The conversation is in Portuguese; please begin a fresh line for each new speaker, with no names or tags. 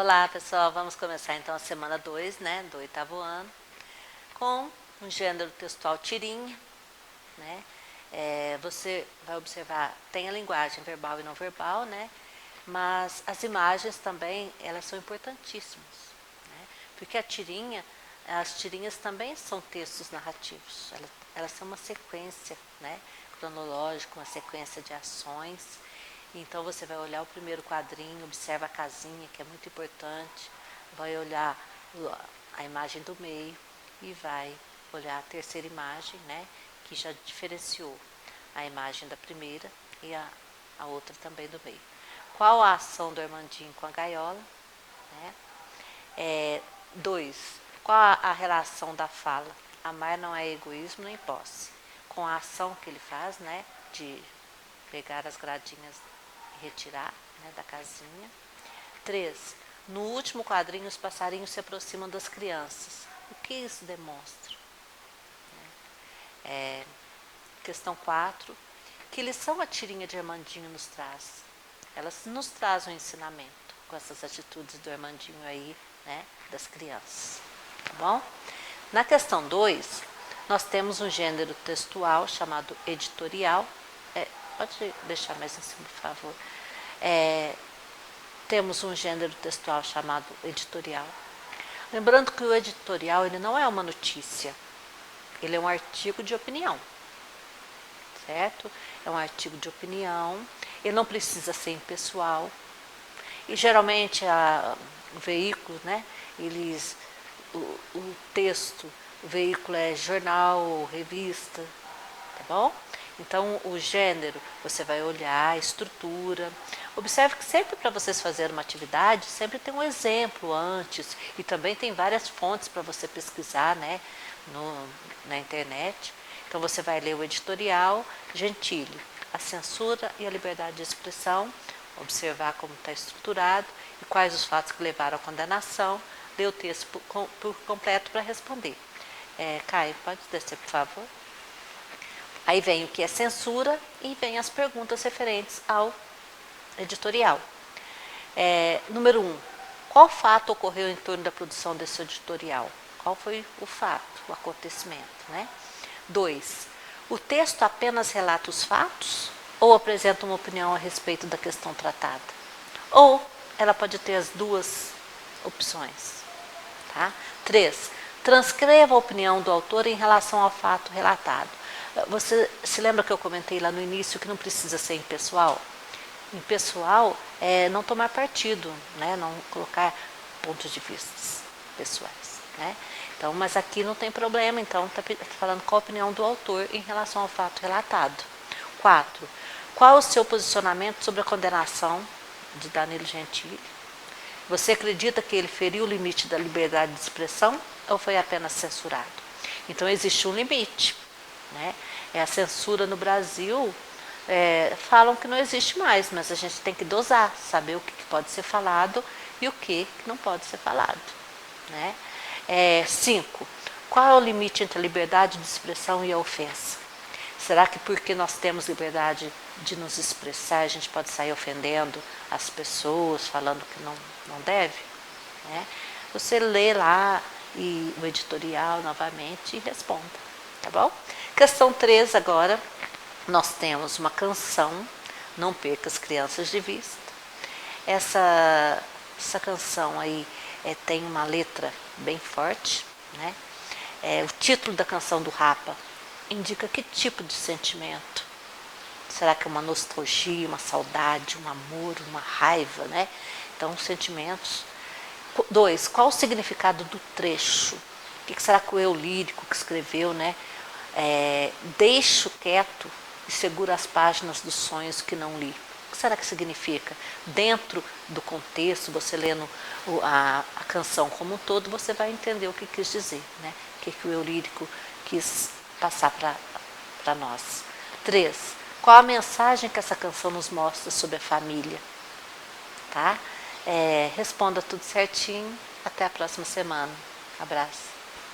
Olá pessoal, vamos começar então a semana 2, né, do 8º ano, com um gênero textual tirinha, né? Você vai observar, tem a linguagem verbal e não verbal, né? Mas as imagens também, elas são importantíssimas, né? Porque as tirinhas também são textos narrativos, elas são uma sequência, né, cronológica, uma sequência de ações. Então você vai olhar o primeiro quadrinho, observa a casinha, que é muito importante, vai olhar a imagem do meio e vai olhar a terceira imagem, né, que já diferenciou a imagem da primeira e a outra também do meio. Qual a ação do Armandinho com a gaiola? Né? 2. Qual a relação da fala? Amar não é egoísmo nem posse. Com a ação que ele faz, né, de pegar as gradinhas e retirar, né, da casinha. 3. No último quadrinho, os passarinhos se aproximam das crianças. O que isso demonstra? Questão 4. Que lição a tirinha de Armandinho nos traz? Elas nos trazem um ensinamento com essas atitudes do Armandinho aí, né, das crianças. Tá bom? Na questão 2, nós temos um gênero textual chamado editorial. Pode deixar mais em cima, por favor. Temos um gênero textual chamado editorial. Lembrando que o editorial ele não é uma notícia, ele é um artigo de opinião, certo? É um artigo de opinião, ele não precisa ser impessoal. E geralmente o veículo, né, o texto, o veículo é jornal, revista, tá bom? Então, o gênero, você vai olhar a estrutura. Observe que sempre para vocês fazerem uma atividade, sempre tem um exemplo antes. E também tem várias fontes para você pesquisar, né, na internet. Então, você vai ler o editorial, Gentili, a censura e a liberdade de expressão, observar como está estruturado e quais os fatos que levaram à condenação, ler o texto por completo para responder. Caio, pode descer, por favor? Aí vem o que é censura e vem as perguntas referentes ao editorial. Número 1. Qual fato ocorreu em torno da produção desse editorial? Qual foi o fato, o acontecimento, né? 2. O texto apenas relata os fatos ou apresenta uma opinião a respeito da questão tratada? Ou ela pode ter as duas opções. Tá? 3. Transcreva a opinião do autor em relação ao fato relatado. Você se lembra que eu comentei lá no início que não precisa ser impessoal? Impessoal é não tomar partido, né? Não colocar pontos de vista pessoais. Né? Então, mas aqui não tem problema, então está falando qual a opinião do autor em relação ao fato relatado. 4. Qual o seu posicionamento sobre a condenação de Danilo Gentili? Você acredita que ele feriu o limite da liberdade de expressão ou foi apenas censurado? Então, existe um limite. Né? A censura no Brasil, falam que não existe mais, mas a gente tem que dosar, saber o que pode ser falado e o que não pode ser falado. Né? 5. Qual é o limite entre a liberdade de expressão e a ofensa? Será que porque nós temos liberdade de nos expressar, a gente pode sair ofendendo as pessoas, falando que não deve? Né? Você lê lá o editorial novamente e responda, tá bom? Questão 3 agora, nós temos uma canção, Não Perca as Crianças de Vista. Essa canção aí tem uma letra bem forte, né? O título da canção do Rapa indica que tipo de sentimento? Será que é uma nostalgia, uma saudade, um amor, uma raiva, né? Então, sentimentos. 2. Qual o significado do trecho? O que será que o eu lírico que escreveu, né? Deixo quieto e seguro as páginas dos sonhos que não li. O que será que significa? Dentro do contexto, você lendo a canção como um todo, você vai entender o que quis dizer, né? O que o eu lírico quis passar para nós. 3. Qual a mensagem que essa canção nos mostra sobre a família? Tá? Responda tudo certinho. Até a próxima semana. Abraço.